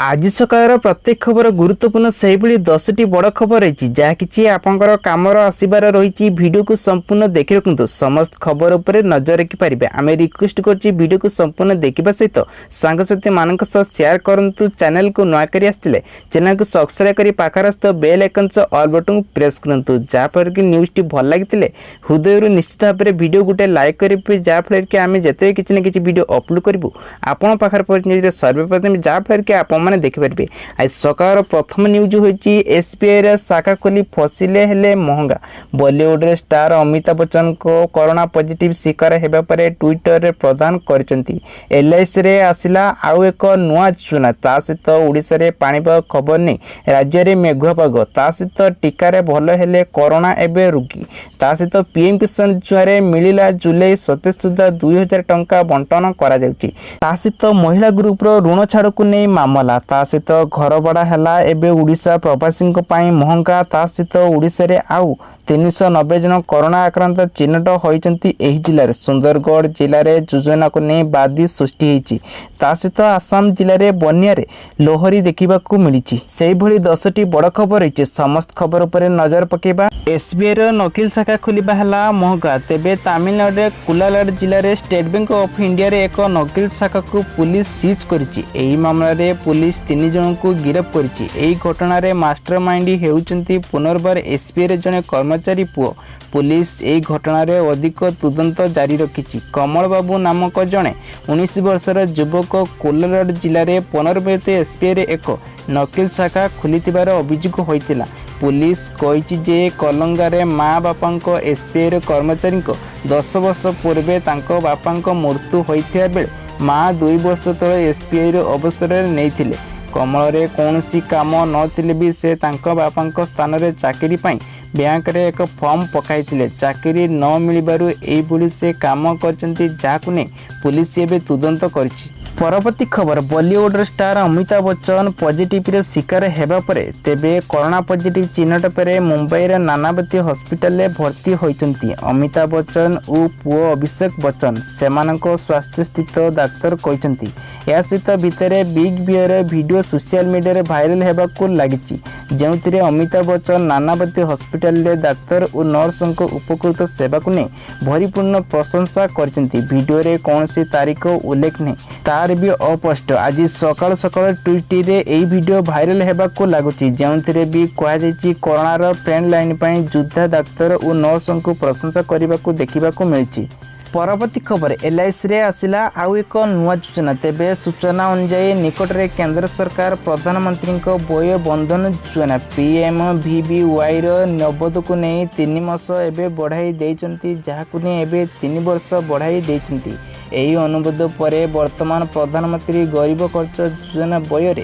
आज सकाळ प्रत्येक खबर गुरुत्वपूर्ण से 10टी बड़ खबर रही जहाँकि आपंकर कमर आसबार रही वीडियो को संपूर्ण देखि रखु समस्त खबर उपर नजर रखिपारे। आम रिक्वेस्ट कर को संपूर्ण देखा सहित सांगसाथी मान सेयार करूँ। चैनल को नया कर आसते चैनल को सब्सक्राइब कर पाखर आस बेल आइकन ऑल बटन को प्रेस करूँ जहाँफल कि न्यूज टी भल लगी हृदय निश्चित भाव में वीडियो गोटे लाइक करेंगे जहाँफल कि आम जिते किसी न कि वीडियो अपलोड करूँ आपण पाखर पहुँचे सर्वप्रथम जहाँफल कि आप देखिपारे। आज सकाळ प्रथम न्यूज होची एसबीआई शाखा खोली फसिले हेले महंगा। बॉलीवुड रे स्टार अमिताभ बच्चन को कोरोना पॉजिटिव शिकार हेबा परे ट्विटर रे प्रदान करचंती। LIC रे आसिला आउ एक नुआ योजना ता सहित ओडिसा रे पाणीपाग खबर नहीं राज्य रे मेघुआ पाग ता सहित टीका रे भल हेले कोरोना एबे रुकी ता सहित पीएम किसान योजना मिलिला जुलाई 27 सुधा 2000 टंका बंटन करा जाउची ता सहित महिला ग्रुप रो ऋण छाड़ को नहीं मामला ता सहित घर भड़ा है एवं ओडिशा प्रवासी महंगा ता सहित ओडिशा रे आउ 390 जन कोरोना आक्रांत चिन्हट होती जिले सुंदरगढ़ जिले में योजना को नहीं बादी सृष्टि होती ता सहित आसाम जिले में बन्या लोहरी देखा मिली। से 10टी बड़ खबर रही समस्त खबर पर नजर पकेबा। SBI नकिल शाखा खोलिबा हला महंगा। तेबे तमिलनाडु कुलालाड जिले में स्टेट बैंक ऑफ इंडिया रे एक नकिल शाखा को पुलिस सीज करिछि। एही मामला रे पुलिस 3 जन को गिरफ्त करिछि। एही घटना रे मास्टरमाइंड हेउचंती पुनर्बार SBI रे जने कर्मचारी पुओ। पुलिस एही घटना रे अधिक तदंत जारी रखिछि। कमल बाबू नामक जने 19 वर्षर युवक कोलालाड जिले में पुनर्बार SBI रे एक नकिल शाखा खोलिथिबार अभियोग होइतिला। पुलिस कहिछि जे कलंगारे माँ बापा SBI रे कर्मचारी 10 वर्ष पूर्वे तांको बापा मृत्यु होइथिया बेले माँ 2 वर्ष तले SBI रो अवसर नहीं कमल रे कौनसी काम नथिले भी से तांको बापा स्थान रे चाकरी पाई बैंक रे एक फॉर्म पकाइथिले। चाकरी न मिलिबारु एई बुली से काम करचंती जाकु ने पुलिस एबे तदंत करछि। परवर्ती खबर बॉलीवुड स्टार अमिताभ बच्चन पॉजिटिव रे शिकार हेबा परे तेबे कोरोना पॉजिटिव चिन्हट पर मुंबई रे नानावती हॉस्पिटल रे भर्ती होइचंती। अमिताभ बच्चन और पुओ अभिषेक बच्चन सेमानक स्वास्थ्य स्थित डाक्तर कहिचंती। या सहित भितर बिग बियर वीडियो सोशल मीडिया रे वायरल हेबाकू लागिछि जेउथिरे अमिताभ बच्चन नानावती हॉस्पिटल रे डाक्तर और नर्स को उपकृत सेवा को नहीं भरीपूर्ण प्रशंसा करचंती। वीडियो रे कौनसी तारीख उल्लेख नहीं तार भी अस्पष्ट। आज सकाल सकाल ट्विटर रे एई वीडियो वायरल हेबाकू लागुछि जेउथिरे भी कहा जायछि कोरोना रो फ्रंट लाइन पई योद्धा डाक्तर और नर्स को प्रशंसा करबाकू देखिबाकू मिलछि। परवर्ती खबर LIC रे आसिला आउ एक नुआ योजना। तेबे सूचना अनुसार निकट में केंद्र सरकार प्रधानमंत्री वय बंधन योजना PMVBY नबद को नहीं 3 मास एबे बढ़ाई देइचंती जहाकु ने एबे 3 वर्ष बढ़ाई देइचंती। एही अनुबंध पर वर्तमान प्रधानमंत्री गरीब खर्च योजना वय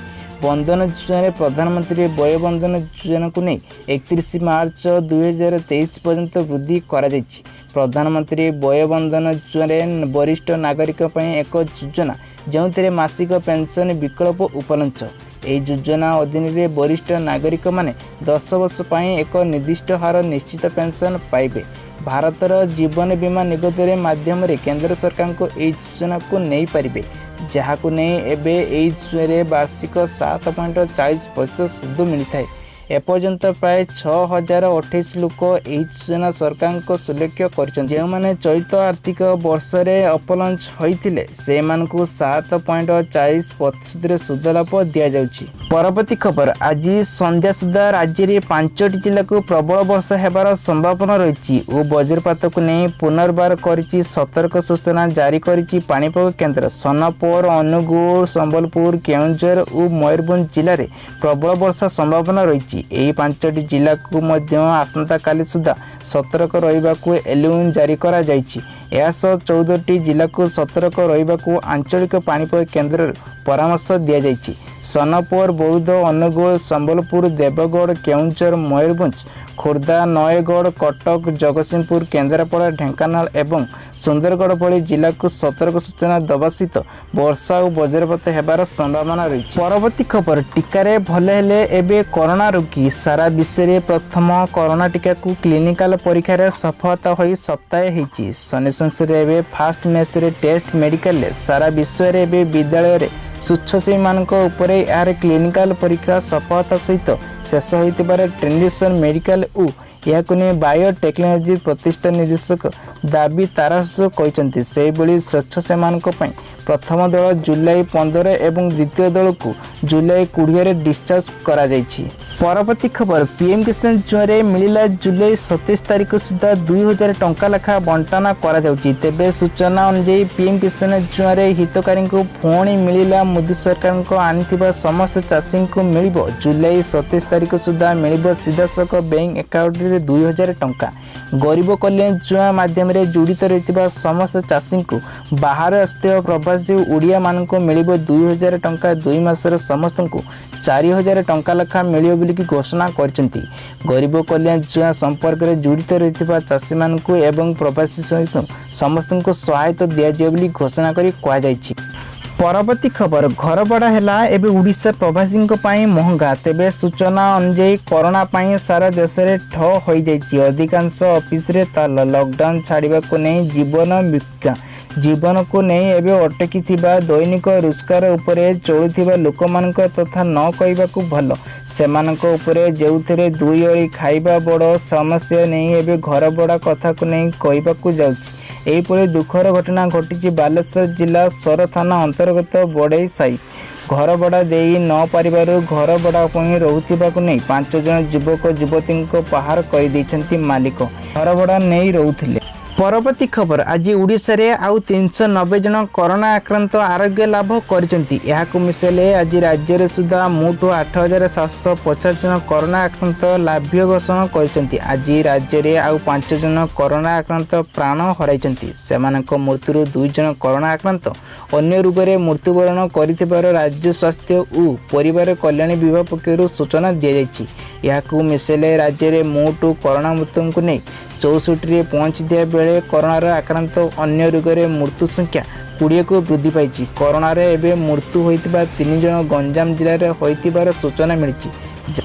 बंधन योजना प्रधानमंत्री वय बंधन योजना को नहीं 31 मार्च 2023 पर्यंत वृद्धि करा जायछि। प्रधानमंत्री वय बंधन योजना वरिष्ठ नागरिक एक योजना जो मासिक पेंशन विकल्प उपलब्ध। यह योजना अधीन रे वरिष्ठ नागरिक माने 10 वर्ष एक निर्दिष्ट हार निश्चित पेंशन पाइबे। भारतर जीवन बीमा निगम माध्यम रे केंद्र सरकार को यह योजना को नहीं पारिबे जहाकु नहीं एबे एई योजना वार्षिक 7.40% सुध मिलता है। एपर्यंत प्राय 6028 लोक यह योजना सरकार को सुलेख्य कर चलित आर्थिक वर्ष में अपलंच होते से 7.40% सुध लाभ दि जाउछि। परवर्ती खबर आज संध्या सुधा राज्य में 5टी जिला को प्रबल वर्षा हेबार संभावना रही और वज्रपात को नहीं पुनर्बार करिछि सतर्क सूचना जारी करिछि पाणीपाग केन्द्र। सोनपुर अनुगुल संबलपुर केउंझर और मयूरभंज जिले में प्रबल वर्षा संभावना रही। यही 5टी जिला को मध्य आसंता काली सुधा सतर्क रहिबाकू एलर्ट जारी करा जायछि। यासह 14टी जिला को सतर्क रहिबाकू आंचलिक पाणीपाग केन्द्र परामर्श दिया जायछि। सोनपुर बौद्ध अनुगुल संबलपुर देवगढ़ केउंझर मयूरभंज खोर्धा नयगढ़ कटक जगतसिंहपुर केन्द्रापड़ा ढेंकानाल एवं सुंदरगढ़ भली जिला को सतर्क सूचना दबा सहित वर्षा और वज्रपात हेबार संभावना रही। परवर्ती खबर टीकारे भले हेले एबे कोरोना रोगी सारा विश्व में प्रथम कोरोना टीका को क्लिनिकल परीक्षा सफलता होई सप्ताह होती। शनि संसद फास्ट मेस टेस्ट मेडिकल सारा विश्व में विद्यालय ସ୍ୱେଚ୍ଛାସେବୀ ମାନଙ୍କ ଉପରେ ଏହାର କ୍ଲିନିକାଲ ପରୀକ୍ଷା ସଫଳତା ସହିତ ଶେଷ ହୋଇଥିବାର ଟ୍ରାନ୍ଜିଶନ ମେଡିକାଲ ଓ ଏହାକୁ ନେଇ ବାୟୋଟେକ୍ନୋଲୋଜି ପ୍ରତିଷ୍ଠାନ ନିର୍ଦ୍ଦେଶକ ଦାବି ତାରାସ କହିଛନ୍ତି। ସେହିଭଳି ସ୍ୱେଚ୍ଛାସେବୀମାନଙ୍କ ପାଇଁ ପ୍ରଥମ ଦଳ ଜୁଲାଇ 15 ଏବଂ ଦ୍ୱିତୀୟ ଦଳକୁ ଜୁଲାଇ 20ରେ ଡିସଚାର୍ଜ କରାଯାଇଛି। ପରବର୍ତ୍ତୀ ଖବର ପିଏମ୍ କିସାନ ଯୋଜନାରେ ମିଳିଲା ଜୁଲାଇ 27 ତାରିଖ ସୁଦ୍ଧା 2000 ଟଙ୍କା ଲେଖା ବଣ୍ଟନ କରାଯାଉଛି। ତେବେ ସୂଚନା ଅନୁଯାୟୀ ପିଏମ୍ କିସାନ ଯୋଜନାରେ ହିତକାରୀଙ୍କୁ ପୁଣି ମିଳିଲା ମୋଦି ସରକାରଙ୍କ ଆଣିଥିବା ସମସ୍ତ ଚାଷୀଙ୍କୁ ମିଳିବ ଜୁଲାଇ 27 ତାରିଖ ସୁଦ୍ଧା ମିଳିବ ସିଧାସଳଖ ବ୍ୟାଙ୍କ ଆକାଉଣ୍ଟରେ 2000 ଟଙ୍କା। ଗରିବ କଲ୍ୟାଣ ଯୋଜନା ମାଧ୍ୟମରେ ଜଡ଼ିତ ରହିଥିବା ସମସ୍ତ ଚାଷୀଙ୍କୁ ବାହାରେ ଆସୁଥିବା ପ୍ରବାସୀ ଓଡ଼ିଆମାନଙ୍କୁ ମିଳିବ 2000 ଟଙ୍କା। 2 ମାସରେ ସମସ୍ତଙ୍କୁ 4000 ଟଙ୍କା ଲେଖା ମିଳିବ ବୋଲି ଘୋଷଣା କରିଛନ୍ତି। ଗରିବ କଲ୍ୟାଣ ଯୋଜନା ସମ୍ପର୍କରେ ଜଡ଼ିତ ରହିଥିବା ଚାଷୀମାନଙ୍କୁ ଏବଂ ପ୍ରବାସୀ ସହିତ ସମସ୍ତଙ୍କୁ ସହାୟତା ଦିଆଯିବ ବୋଲି ଘୋଷଣା କରି କୁହାଯାଇଛି। ପରବର୍ତ୍ତୀ ଖବର ଘର ଭଡ଼ା ହେଲା ଏବେ ଓଡ଼ିଶା ପ୍ରବାସୀଙ୍କ ପାଇଁ ମହଙ୍ଗା। ତେବେ ସୂଚନା ଅନୁଯାୟୀ କରୋନା ପାଇଁ ସାରା ଦେଶରେ ଠ ହୋଇଯାଇଛି। ଅଧିକାଂଶ ଅଫିସରେ ତାଲା। ଲକଡାଉନ ଛାଡ଼ିବାକୁ ନେଇ ଜୀବନକୁ ନେଇ ଏବେ ଅଟକିଥିବା ଦୈନିକ ରୋଜଗାର ଉପରେ ଚଳୁଥିବା ଲୋକମାନଙ୍କ ତଥା ନ କହିବାକୁ ଭଲ ସେମାନଙ୍କ ଉପରେ ଯେଉଁଥିରେ 2 ଓଳି ଖାଇବା ବଡ଼ ସମସ୍ୟା ନେଇ ଏବେ ଘର ଭଡ଼ା କଥାକୁ ନେଇ କହିବାକୁ ଯାଉଛି। ଏହିପରି ଦୁଃଖର ଘଟଣା ଘଟିଛି ବାଲେଶ୍ୱର ଜିଲ୍ଲା ସର ଥାନା ଅନ୍ତର୍ଗତ ବଡ଼େଇ ସାହି। ଘର ଭଡ଼ା ଦେଇ ନ ପାରିବାରୁ ଘର ଭଡ଼ା ପାଇଁ ରହୁଥିବାକୁ ନେଇ 5 ଜଣ ଯୁବକ ଯୁବତୀଙ୍କ ବାହାର କରିଦେଇଛନ୍ତି ମାଲିକ। ଘର ଭଡ଼ା ନେଇ ରହୁଥିଲେ। ପରବର୍ତ୍ତୀ ଖବର ଆଜି ଓଡ଼ିଶାରେ ଆଉ 390 ଜଣ କରୋନା ଆକ୍ରାନ୍ତ ଆରୋଗ୍ୟ ଲାଭ କରିଛନ୍ତି। ଏହାକୁ ମିଶାଇଲେ ଆଜି ରାଜ୍ୟରେ ସୁଦ୍ଧା ମୋଟ 8750 ଜଣ କରୋନା ଆକ୍ରାନ୍ତ ଲାଭ୍ୟ ଘୋଷଣା କରିଛନ୍ତି। ଆଜି ରାଜ୍ୟରେ ଆଉ 5 ଜଣ କରୋନା ଆକ୍ରାନ୍ତ ପ୍ରାଣ ହରାଇଛନ୍ତି। ସେମାନଙ୍କ ମୃତ୍ୟୁରୁ 2 ଜଣ କରୋନା ଆକ୍ରାନ୍ତ ଅନ୍ୟ ରୋଗରେ ମୃତ୍ୟୁବରଣ କରିଥିବାର ରାଜ୍ୟ ସ୍ୱାସ୍ଥ୍ୟ ଓ ପରିବାର କଲ୍ୟାଣ ବିଭାଗ ପକ୍ଷରୁ ସୂଚନା ଦିଆଯାଇଛି। ଏହାକୁ ମିଶାଇଲେ ରାଜ୍ୟରେ ମୋଟ କରୋନା ମୃତ୍ୟୁଙ୍କୁ ନେଇ 64ରେ ପହଞ୍ଚିଥିବା ବେଳେ କରୋନାର ଆକ୍ରାନ୍ତ ଅନ୍ୟ ରୋଗରେ ମୃତ୍ୟୁ ସଂଖ୍ୟା 20କୁ ବୃଦ୍ଧି ପାଇଛି। କରୋନାରେ ଏବେ ମୃତ୍ୟୁ ହୋଇଥିବା 3 ଜଣ ଗଞ୍ଜାମ ଜିଲ୍ଲାରେ ହୋଇଥିବାର ସୂଚନା ମିଳିଛି।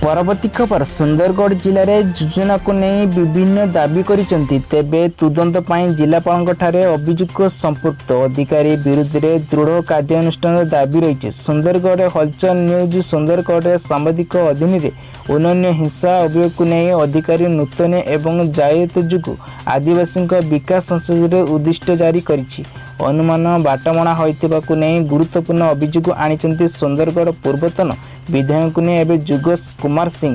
ପରବର୍ତ୍ତୀ ଖବର ସୁନ୍ଦରଗଡ଼ ଜିଲ୍ଲାରେ ଯୋଜନାକୁ ନେଇ ବିଭିନ୍ନ ଦାବି କରିଛନ୍ତି। ତେବେ ତଦନ୍ତ ପାଇଁ ଜିଲ୍ଲାପାଳଙ୍କଠାରେ ଅଭିଯୋଗ ସମ୍ପୃକ୍ତ ଅଧିକାରୀ ବିରୁଦ୍ଧରେ ଦୃଢ଼ କାର୍ଯ୍ୟାନୁଷ୍ଠାନର ଦାବି ରହିଛି। ସୁନ୍ଦରଗଡ଼ ହଲଚଲ ନ୍ୟୁଜ୍ ସୁନ୍ଦରଗଡ଼ରେ ସାମ୍ବାଦିକ ଅଧୀନରେ ଅନନ୍ୟ ହିଂସା ଅଭିଯୋଗକୁ ନେଇ ଅଧିକାରୀ ନୂତନ ଏବଂ ଜାୟତ ଯୋଗୁଁ ଆଦିବାସୀଙ୍କ ବିକାଶ ସଂସଦରେ ଉଦ୍ଦିଷ୍ଟ ଜାରି କରିଛି। ଅନୁମାନ ବାଟମଣା ହୋଇଥିବାକୁ ନେଇ ଗୁରୁତ୍ୱପୂର୍ଣ୍ଣ ଅଭିଯୋଗ ଆଣିଛନ୍ତି ସୁନ୍ଦରଗଡ଼ ପୂର୍ବତନ ବିଧାୟକଙ୍କୁ ନେଇ ଏବେ ଯୁଗ କୁମାର ସିଂ।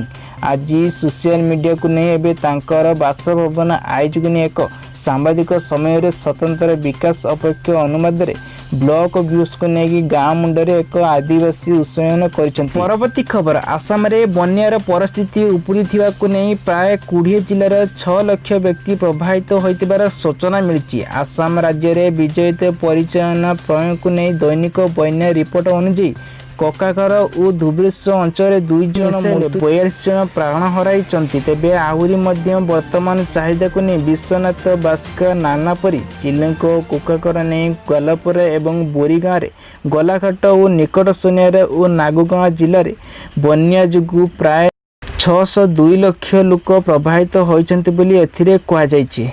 ଆଜି ସୋସିଆଲ ମିଡ଼ିଆକୁ ନେଇ ଏବେ ତାଙ୍କର ବାସଭବନ ଆୟୋଜକ ନେଇ ଏକ ସାମ୍ବାଦିକ ସମୟରେ ସ୍ୱତନ୍ତ୍ର ବିକାଶ ଅପେକ୍ଷ ଅନୁବାଦରେ ବ୍ଲକ ବ୍ୟୁସ୍କୁ ନେଇକି ଗାଁ ମୁଣ୍ଡରେ ଏକ ଆଦିବାସୀ ଉନ୍ନୟନ କରିଛନ୍ତି। ପରବର୍ତ୍ତୀ ଖବର ଆସାମରେ ବନ୍ୟାର ପରିସ୍ଥିତି ଉପୁରିଥିବାକୁ ନେଇ ପ୍ରାୟ 20 ଜିଲ୍ଲାର 6 ଲକ୍ଷ ବ୍ୟକ୍ତି ପ୍ରଭାବିତ ହୋଇଥିବାର ସୂଚନା ମିଳିଛି। ଆସାମ ରାଜ୍ୟରେ ବିଜୟିତ ପରିଚାଳନା ପ୍ରଣାଳୀକୁ ନେଇ ଦୈନିକ ବନ୍ୟା ରିପୋର୍ଟ ଅନୁଯାୟୀ କକାଘର ଓ ଧୁବରେଶ୍ୱର ଅଞ୍ଚଳରେ 2 ଜଣ 42 ଜଣ ପ୍ରାଣ ହରାଇଛନ୍ତି। ତେବେ ଆହୁରି ମଧ୍ୟ ବର୍ତ୍ତମାନ ଚାହିଦାକୁ ନେଇ ବିଶ୍ୱନାଥ ବାସ୍କା ନାନାପରି ଚିଲେଙ୍କ କୋକାକର ନେଇ ଗଲାପରେ ଏବଂ ବୋରିଗାଁରେ ଗଲାଘାଟ ଓ ନିକଟ ସୋନିଆରେ ଓ ନାଗଗାଁ ଜିଲ୍ଲାରେ ବନ୍ୟା ଯୋଗୁଁ ପ୍ରାୟ 602 ଲକ୍ଷ ଲୋକ ପ୍ରଭାବିତ ହୋଇଛନ୍ତି ବୋଲି ଏଥିରେ କୁହାଯାଇଛି।